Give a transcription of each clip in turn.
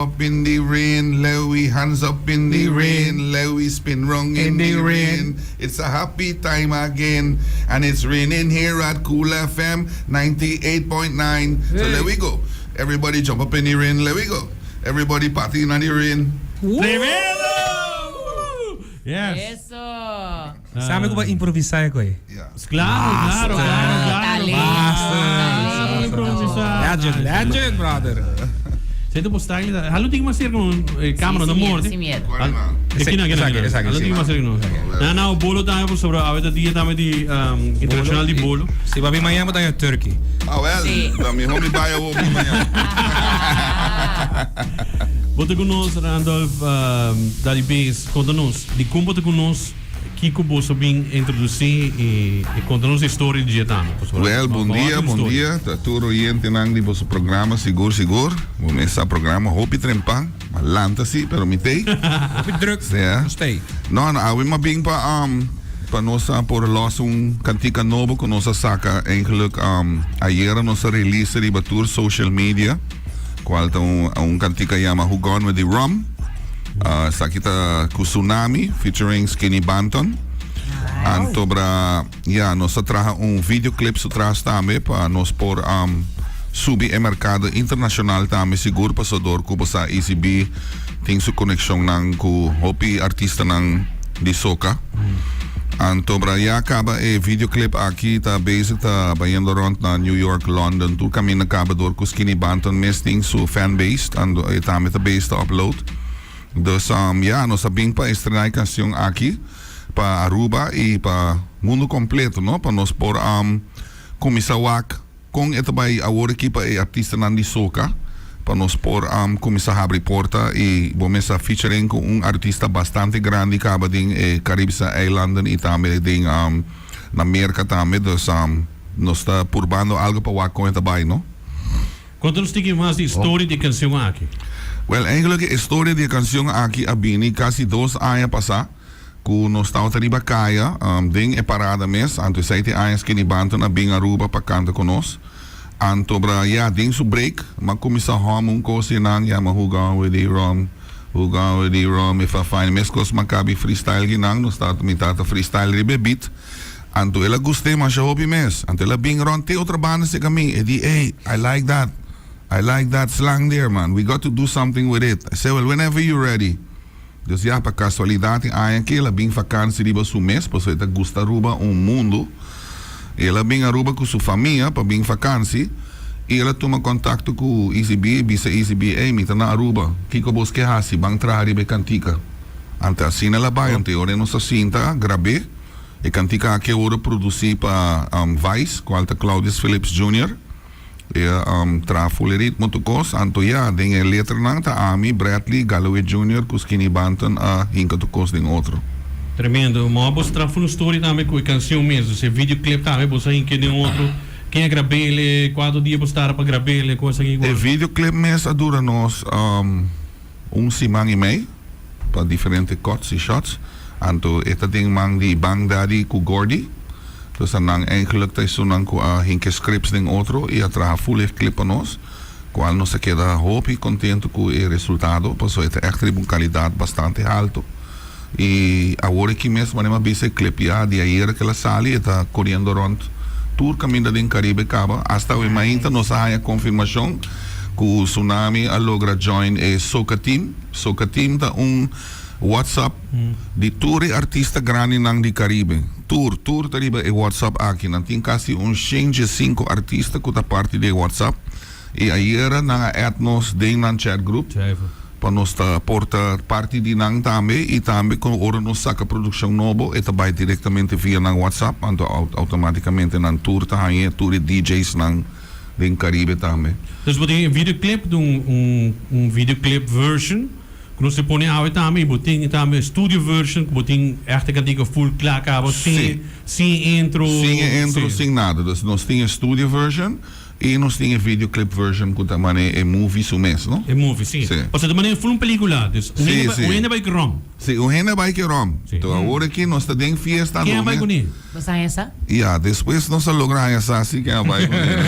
Up in the rain, Louie, hands up in the rain, Louie, spin wrong in the rain. It's a happy time again, and it's raining here at Cool FM 98.9. So there we go. Everybody jump up in the rain, there we go. Everybody partying in the rain. Tremendo! Yes. Eso. Sabi ko ba improvisar ko eh? Yeah. Claro. Legend, brother. Zet op stijl. Hallo ding maar zeer gewoon camera na morte. Hallo ding maar zeer gewoon. Nou bolo tayo po sobra awet dia tayo di international di bolo. Si babi mayamo tayo Turkey. Ah, well, mi homie bayo wo manhã. Bote conosco Randolph dali base conta-nos de como bote conosco Kiko Bosso bem introduzir e conta-nos a história de Gietano. Well, bom dia. Taturo yente nang di bosso programa siguro. Vou começar programa hopi trempang, malanta si pero mitei. Hopi druk. Ja. Stay. No, awi mabing pa nossa por los cantica novo com nossa saca eigenlijk ayer nossa release di batur social media. Qual cantica llama Who Gone With The Rum. Sa kita Tsunami featuring Skinny Banton. Antobra nossa traha videoclip so tras tame pa nos por subi e mercado internacional tame siguro pasador ko sa ECB ting su connection nang ku hopi artista nang di soca. Antobra acaba videoclip aqui tá basic tá bayando rond na New York, London. Tu kami nakaba dor ku Skinny Banton mesting su fanbase ando tame tá base tá upload. Dus nos sabing pa estrenar canção aqui para Aruba e para mundo completo, no? Para nós por comisawak com esta vai agora aqui para artista nandi soca, para nós por começar a abrir porta e começar featuring com artista bastante grande que acaba em Caribbean Eilanden e também em na América também, dus nós está purbando algo para wak com esta vai, no? Conta-nos mais de história de canção aqui. Well, eigenlijk a história de canção aqui abini quase 2 anos passar, que nós estamos ali bacaya, ding e parada mes, anto 7 anos que ni banto na bing Aruba para cantar conosco, anto bra ding su break, mas começa a home coisa nang ma Who Gone With The Rum, if I find mes cos makabi freestyle ginang, nós está mitata freestyle ribe beat, anto ela gostei mas já hopi mes, anto ela bing ron te outra banda se kami, e di hey, I like that slang there, man. We got to do something with it. I said, well, whenever you're ready. Dus para casualidade, que ela bem vakantie riba su mes, pues ela gusta Aruba mundo. Ela bem Aruba com sua família, para bem vakantie. E ela toma contato com ECB, bisa ECB, mita na Aruba. Kiko bosque hasi, bang tra riba cantica. Ante assim ela vai, ante ora nossa cinta, grabé. E cantica que ora produzi para Vice, com alta Claudius Phillips Jr., tra full ritmo to kos anto ding letra nang ta Ami Bradley Galloway Jr. ku Skinny Banton hinka to kos ding outro. Tremendo, mas você tra full story também com a canção mesmo, esse videoclip também você hinka ding outro. Quem é grabele, quanto dia você estar para grabele, coisa que o videoclip mesmo dura nos semana e meio para diferentes cuts e shots. Anto esta ding mang di Bang Daddy ku Gordy. Dus dan eigenlijk is zo dan hinke scripts ding outro e atra full clip a nós, qual nos queda hope e contento com o resultado, pois é echt de qualidade bastante alto. E agora que mesmo numa vez clip de ayer que ela sale está correndo rond tour caminho do Caribe acaba, hasta o mainta nos há a confirmação que o Tsunami a logra join Soca Team tá WhatsApp di tour artista grande nang di Caribe. Tour tariba WhatsApp aqui, nantin kasi change 5 artista que tá parte de WhatsApp. E ayer nang etnos ding nang chat group. Pa nos ta porta parte di nang tambe e tambe com ora nos saca produção novo e vai diretamente via nang WhatsApp, anto automaticamente nang tour ta haye tour DJs nang ding Caribe tambe. Dus wat een videoclip doen videoclip version. Nós se põe a também, botem também studio version, botem echt kan diga full claca, sem intro, sem nada. Dus nós temos studio version E nós temos videoclip version que também é movie sumes, não? É movie, sim. Sim. Ou seja, também é full película. Dus, Sim, sim. o ainda vai que rom. Sim, o Hena vai que rom. Sim. Então agora aqui nós estamos em fiesta. Quem não, vai né? com ele? Você é essa? Ja, depois nós logramos essa assim que vai com ele.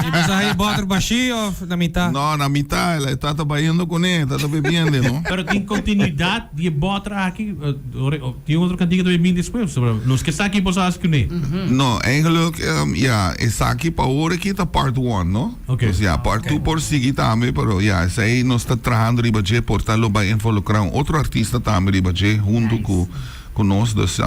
E você aí bota o baixinho ou na metade? Não, na metade, ela está trabalhando com ele, está bebendo, não? Pero tem continuidade de botra aqui. Tem outro cantiga também bem depois. Não esqueça aqui para as que nem. No, eigenlijk, ja, essa aqui para agora aqui está part 1, não? Ok. Dus ja, part 2 por seguir também, pero ja, essa aí nós está trabalhando riba de portalo vai involucrar outro artista também riba de junto com nós, dus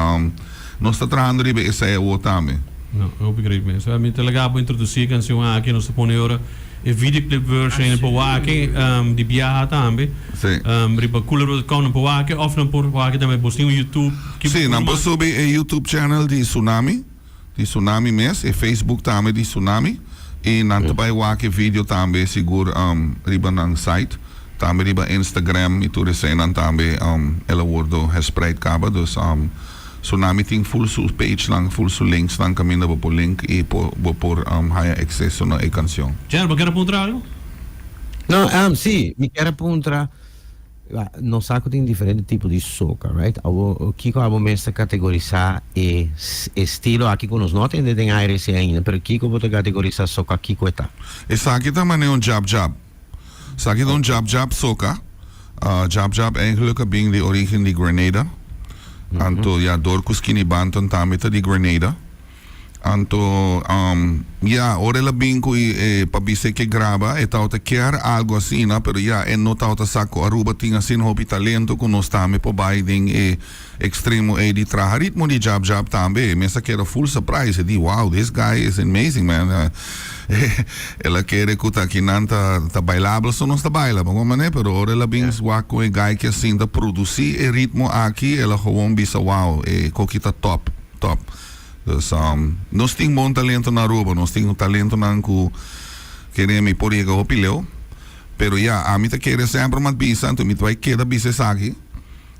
nós está trabalhando riba essa aí o também. Não, eu begrijp me. So, me legal para introduzir a canção aqui, nós põe agora a videoclip version para aqui, de viaja também. Sim. Riba cooler kan para aqui, of não por aqui também posting no YouTube. Sim, não posso subir o YouTube channel de Tsunami mes, e Facebook também de Tsunami. E não também o aqui vídeo também seguro riba ng site. Também riba Instagram e tudo isso aí também ela wordo gespreid kaba, dus Tsunami tem full su page lang, full su links lang kami na por link e por haya accesso na e canção. Já, mas quer apontar algo? No, sì, mi chiede appunto, non sa che in differenti tipi di soca, right? Kiko abbiamo messo categorizar e stilo aqui com os notas ainda tem aire se ainda, pero Kiko pode categorizar soca Kiko eta. Essa aqui também é jab jab. Essa aqui é jab soca. Jab eigenlijk bem de origem de Grenada. Anto ja Dorcus Kinibanton também de Grenada. Anto ja ora la binco e pabise que grava e tauta quer algo assim, na pero ja e no tauta saco Aruba tinha assim hopi talento com nós também po binding e extremo e di traha ritmo di jab também. Mesa que era full surprise di wow, this guy is amazing, man. Ela quer que tá aqui não tá bailable, só não está bailable, mas pero ora la bins waco e guy que assim da produzir e ritmo aqui, ela gewoon bisa wow e coquita top. Dus nós temos bom talento na Aruba, nós temos talento na que queremos por aí o pileu, pero ja, a mim tá querer sempre mais bisa, então me vai querer bisa aqui.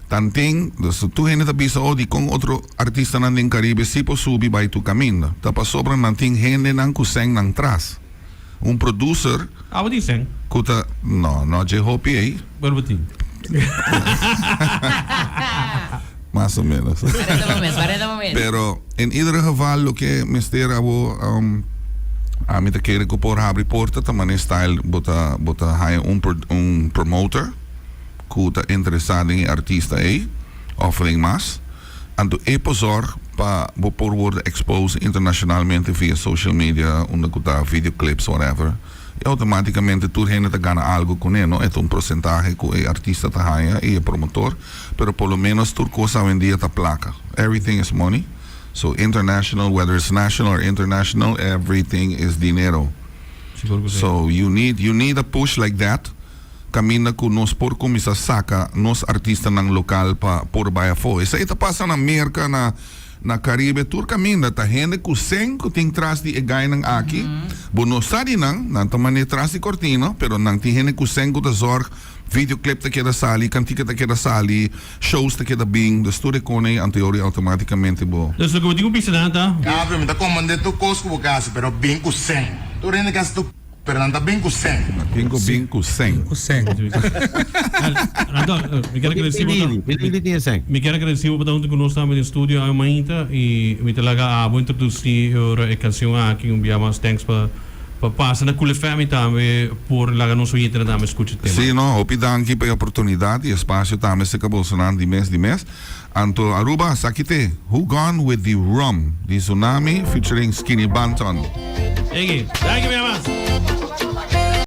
Tanting, dus tu hene ta bisa odi com outro artista nan din Caribe si po subi by tu caminho. Ta pa sobra nanting hene nan kuseng nang tras. Producer Ah, wat dizem? kuta no je hopi aí, Wel wat ding. mais ou menos. Parece o momento. Pero in ieder geval lo que mister abo a mim ta querer que por abrir porta ta mané style bota hire promoter que está interessado em artista aí, offering mais, e tu pozor para por worden exposed internacionalmente via social media, onde está videoclips, whatever, e automaticamente tu gente te gana algo com ele, não? É porcentaje que o artista te haya e o promotor, pero por lo menos tu cosa vendia ta placa. Everything is money, so international, whether it's national or international, everything is dinero. So you need a push like that. Camina com nós por começar saca nos artistas ng local pa por baia fo. Isso aí tá passa na América na Caribe tour camina tá gente com 100 que tem traz de egay ng aqui. Bono sadi nang tamane traz de cortina, pero nang tem gente com 100 que zorg videoclip te queda sali, cantica te queda sali, shows te queda bing, dus tu recone an teoria automaticamente bo. Dus ik digo pisa nada. Cabe, me tá comandando tu cosco casa, pero bem com 100. Tu rende casa tu pero anda bem com 100. Bing com 100. O sangue. Randall, me quero agradecer Ele tinha sangue. me quero agradecer por tanto que nós estamos no estúdio amanhã e me talaga a introduzir a canção aqui um dia mais thanks para passar na Cool FM também por lá nosso internet também escutar tema. Sim, no, opi danki pa oportunidade e espaço também se acabou sonando de mês. Anto Aruba, sakite, Who Gone with the Rum, de Tsunami featuring Skinny Banton. Thank you very much.